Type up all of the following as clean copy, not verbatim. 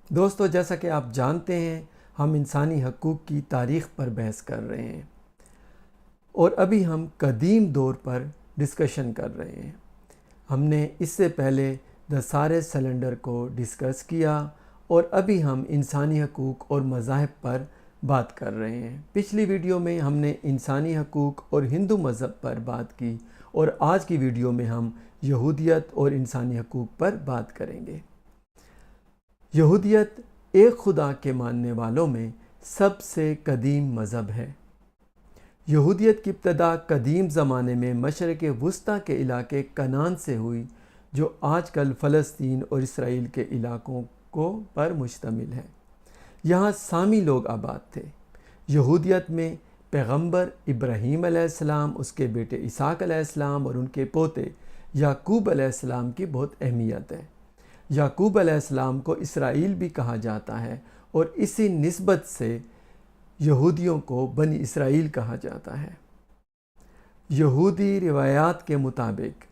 دوستو، جیسا کہ آپ جانتے ہیں ہم انسانی حقوق کی تاریخ پر بحث کر رہے ہیں اور ابھی ہم قدیم دور پر ڈسکشن کر رہے ہیں۔ ہم نے اس سے پہلے دا سارے سلنڈر کو ڈسکس کیا اور ابھی ہم انسانی حقوق اور مذاہب پر بات کر رہے ہیں۔ پچھلی ویڈیو میں ہم نے انسانی حقوق اور ہندو مذہب پر بات کی اور آج کی ویڈیو میں ہم یہودیت اور انسانی حقوق پر بات کریں گے۔ یہودیت ایک خدا کے ماننے والوں میں سب سے قدیم مذہب ہے۔ یہودیت کی ابتدا قدیم زمانے میں مشرق وسطیٰ کے علاقے کنعان سے ہوئی، جو آج کل فلسطین اور اسرائیل کے علاقوں پر مشتمل ہے۔ یہاں سامی لوگ آباد تھے۔ یہودیت میں پیغمبر ابراہیم علیہ السلام، اس کے بیٹے اسحاق علیہ السلام اور ان کے پوتے یعقوب علیہ السلام کی بہت اہمیت ہے۔ یعقوب علیہ السلام کو اسرائیل بھی کہا جاتا ہے اور اسی نسبت سے یہودیوں کو بنی اسرائیل کہا جاتا ہے۔ یہودی روایات کے مطابق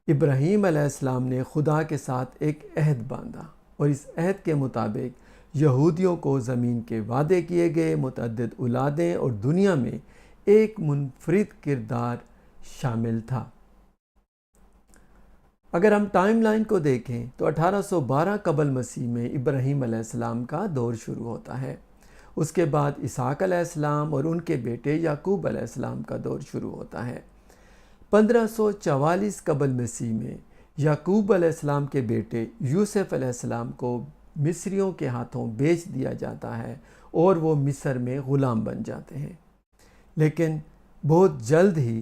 ابراہیم علیہ السلام نے خدا کے ساتھ ایک عہد باندھا اور اس عہد کے مطابق یہودیوں کو زمین کے وعدے کیے گئے متعدد اولادیں اور دنیا میں ایک منفرد کردار شامل تھا۔ اگر ہم ٹائم لائن کو دیکھیں تو 1812 قبل مسیح میں ابراہیم علیہ السلام کا دور شروع ہوتا ہے۔ اس کے بعد اسحاق علیہ السلام اور ان کے بیٹے یعقوب علیہ السلام کا دور شروع ہوتا ہے۔ 1544 قبل مسیح میں یعقوب علیہ السلام کے بیٹے یوسف علیہ السلام کو مصریوں کے ہاتھوں بیچ دیا جاتا ہے اور وہ مصر میں غلام بن جاتے ہیں، لیکن بہت جلد ہی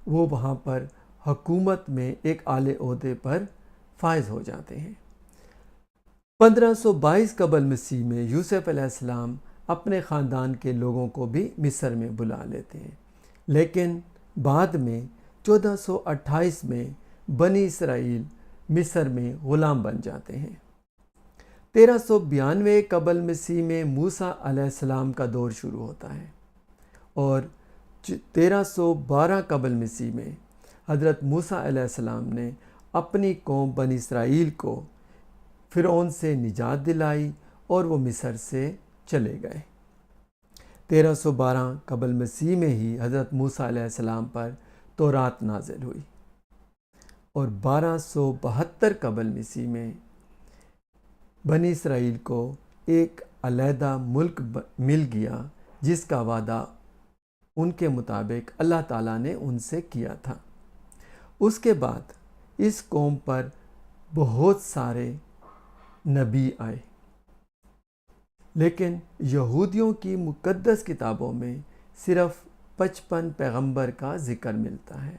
وہ وہاں پر حکومت میں ایک اعلی عہدے پر فائز ہو جاتے ہیں۔ 1522 قبل مسیح میں یوسف علیہ السلام اپنے خاندان کے لوگوں کو بھی مصر میں بلا لیتے ہیں، لیکن بعد میں 1428 میں بنی اسرائیل مصر میں غلام بن جاتے ہیں۔ 1392 قبل مسیح میں موسیٰ علیہ السلام کا دور شروع ہوتا ہے اور 1312 قبل مسیح میں حضرت موسیٰ علیہ السلام نے اپنی قوم بنی اسرائیل کو فرعون سے نجات دلائی اور وہ مصر سے چلے گئے۔ 1312 قبل مسیح میں ہی حضرت موسیٰ علیہ السلام پر تورات نازل ہوئی اور 1272 قبل مسیح میں بنی اسرائیل کو ایک علیحدہ ملک مل گیا، جس کا وعدہ ان کے مطابق اللہ تعالیٰ نے ان سے کیا تھا۔ اس کے بعد اس قوم پر بہت سارے نبی آئے، لیکن یہودیوں کی مقدس کتابوں میں صرف 55 پیغمبر کا ذکر ملتا ہے۔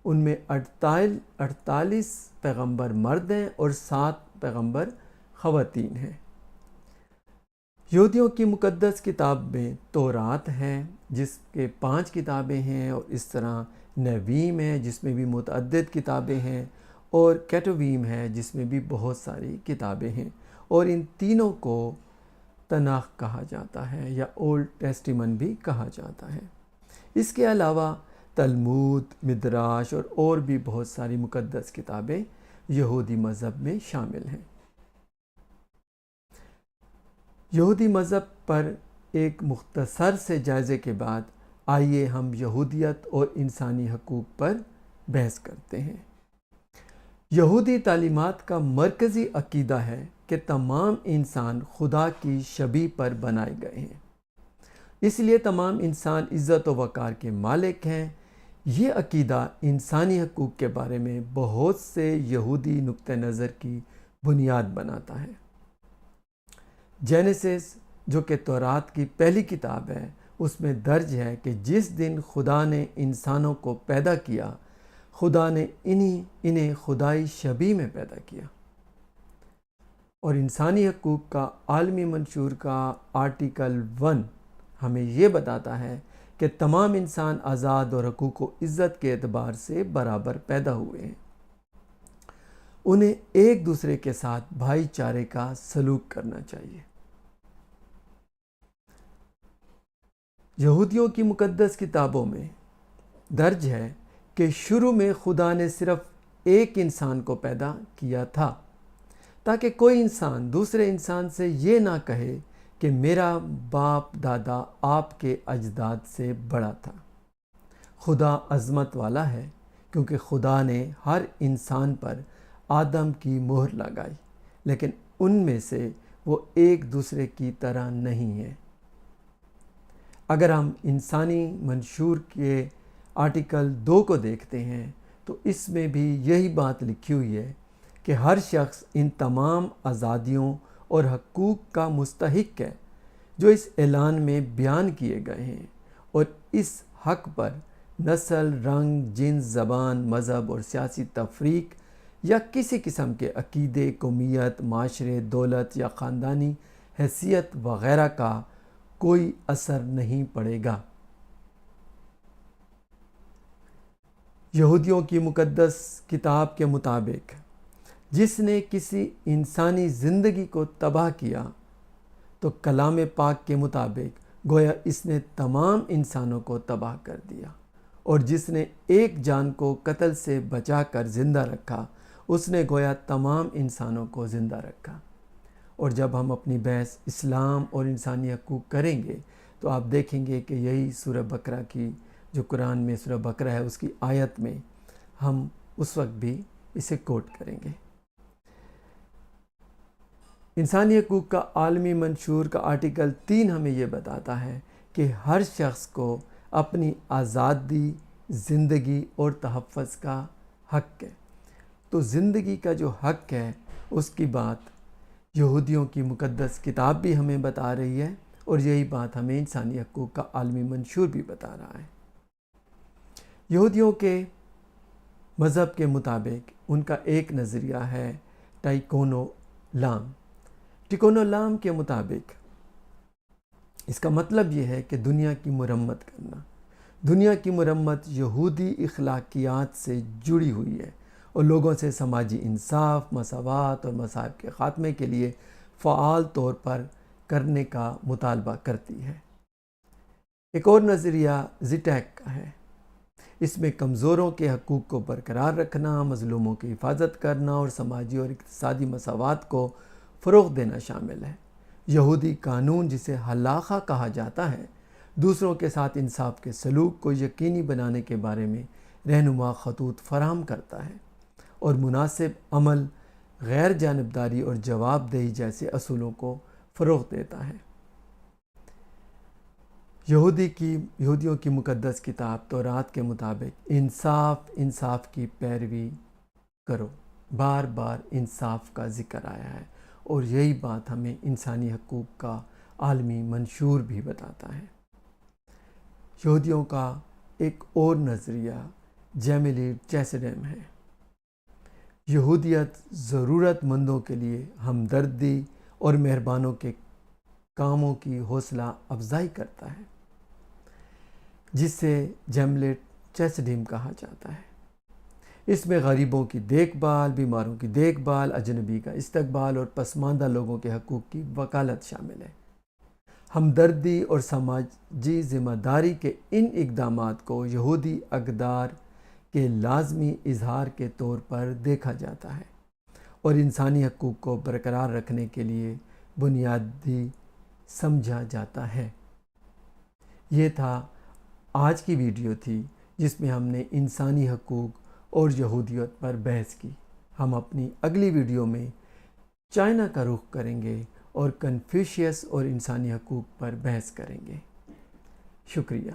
ان میں 48 پیغمبر مرد ہیں اور 7 پیغمبر خواتین ہیں۔ یہودیوں کی مقدس کتاب میں تورات ہے، جس کے 5 کتابیں ہیں، اور اس طرح نویم ہے جس میں بھی متعدد کتابیں ہیں، اور کیٹویم ہے جس میں بھی بہت ساری کتابیں ہیں، اور ان تینوں کو تناخ کہا جاتا ہے یا اولڈ ٹیسٹیمن بھی کہا جاتا ہے۔ اس کے علاوہ تلمود، مدراش اور بھی بہت ساری مقدس کتابیں یہودی مذہب میں شامل ہیں۔ یہودی مذہب پر ایک مختصر سے جائزے کے بعد آئیے ہم یہودیت اور انسانی حقوق پر بحث کرتے ہیں۔ یہودی تعلیمات کا مرکزی عقیدہ ہے کہ تمام انسان خدا کی شبیہ پر بنائے گئے ہیں، اس لیے تمام انسان عزت و وقار کے مالک ہیں۔ یہ عقیدہ انسانی حقوق کے بارے میں بہت سے یہودی نقطہ نظر کی بنیاد بناتا ہے۔ جینیسس، جو کہ تورات کی پہلی کتاب ہے، اس میں درج ہے کہ جس دن خدا نے انسانوں کو پیدا کیا، خدا نے انہیں خدائی شبیہ میں پیدا کیا۔ اور انسانی حقوق کا عالمی منشور کا آرٹیکل 1 ہمیں یہ بتاتا ہے کہ تمام انسان آزاد اور حقوق و عزت کے اعتبار سے برابر پیدا ہوئے ہیں۔ انہیں ایک دوسرے کے ساتھ بھائی چارے کا سلوک کرنا چاہیے۔ یہودیوں کی مقدس کتابوں میں درج ہے کہ شروع میں خدا نے صرف ایک انسان کو پیدا کیا تھا، تاکہ کوئی انسان دوسرے انسان سے یہ نہ کہے کہ میرا باپ دادا آپ کے اجداد سے بڑا تھا۔ خدا عظمت والا ہے کیونکہ خدا نے ہر انسان پر آدم کی مہر لگائی، لیکن ان میں سے وہ ایک دوسرے کی طرح نہیں ہے۔ اگر ہم انسانی منشور کے آرٹیکل 2 کو دیکھتے ہیں تو اس میں بھی یہی بات لکھی ہوئی ہے کہ ہر شخص ان تمام آزادیوں اور حقوق کا مستحق ہے جو اس اعلان میں بیان کیے گئے ہیں، اور اس حق پر نسل، رنگ، جنس، زبان، مذہب اور سیاسی تفریق یا کسی قسم کے عقیدے، قومیت، معاشرے، دولت یا خاندانی حیثیت وغیرہ کا کوئی اثر نہیں پڑے گا۔ یہودیوں کی مقدس کتاب کے مطابق جس نے کسی انسانی زندگی کو تباہ کیا تو کلام پاک کے مطابق گویا اس نے تمام انسانوں کو تباہ کر دیا، اور جس نے ایک جان کو قتل سے بچا کر زندہ رکھا اس نے گویا تمام انسانوں کو زندہ رکھا۔ اور جب ہم اپنی بحث اسلام اور انسانی حقوق کریں گے تو آپ دیکھیں گے کہ یہی سورہ بقرہ کی جو قرآن میں سورہ بقرہ ہے اس کی آیت میں ہم اس وقت بھی اسے کوٹ کریں گے۔ انسانی حقوق کا عالمی منشور کا آرٹیکل 3 ہمیں یہ بتاتا ہے کہ ہر شخص کو اپنی آزادی، زندگی اور تحفظ کا حق ہے۔ تو زندگی کا جو حق ہے اس کی بات یہودیوں کی مقدس کتاب بھی ہمیں بتا رہی ہے، اور یہی بات ہمیں انسانی حقوق کا عالمی منشور بھی بتا رہا ہے۔ یہودیوں کے مذہب کے مطابق ان کا ایک نظریہ ہے ٹائکونولام۔ ٹائکونولام کے مطابق اس کا مطلب یہ ہے کہ دنیا کی مرمت کرنا۔ دنیا کی مرمت یہودی اخلاقیات سے جڑی ہوئی ہے اور لوگوں سے سماجی انصاف، مساوات اور مصائب کے خاتمے کے لیے فعال طور پر کرنے کا مطالبہ کرتی ہے۔ ایک اور نظریہ زیٹیک کا ہے۔ اس میں کمزوروں کے حقوق کو برقرار رکھنا، مظلوموں کی حفاظت کرنا اور سماجی اور اقتصادی مساوات کو فروغ دینا شامل ہے۔ یہودی قانون جسے ہلاخا کہا جاتا ہے دوسروں کے ساتھ انصاف کے سلوک کو یقینی بنانے کے بارے میں رہنما خطوط فراہم کرتا ہے اور مناسب عمل، غیر جانبداری اور جواب دہی جیسے اصولوں کو فروغ دیتا ہے۔ یہودیوں کی مقدس کتاب تورات کے مطابق انصاف کی پیروی کرو۔ بار بار انصاف کا ذکر آیا ہے، اور یہی بات ہمیں انسانی حقوق کا عالمی منشور بھی بتاتا ہے۔ یہودیوں کا ایک اور نظریہ جیملی چیسڈیم ہے۔ یہودیت ضرورت مندوں کے لیے ہمدردی اور مہربانوں کے کاموں کی حوصلہ افزائی کرتا ہے، جسے جیملی چیسڈیم کہا جاتا ہے۔ اس میں غریبوں کی دیکھ بھال، بیماروں کی دیکھ بھال، اجنبی کا استقبال اور پسماندہ لوگوں کے حقوق کی وکالت شامل ہے۔ ہمدردی اور سماجی ذمہ داری کے ان اقدامات کو یہودی اقدار کے لازمی اظہار کے طور پر دیکھا جاتا ہے اور انسانی حقوق کو برقرار رکھنے کے لیے بنیادی سمجھا جاتا ہے۔ یہ تھا آج کی ویڈیو تھی جس میں ہم نے انسانی حقوق اور یہودیت پر بحث کی۔ ہم اپنی اگلی ویڈیو میں چائنا کا رخ کریں گے اور کنفیوشیس اور انسانی حقوق پر بحث کریں گے۔ شکریہ۔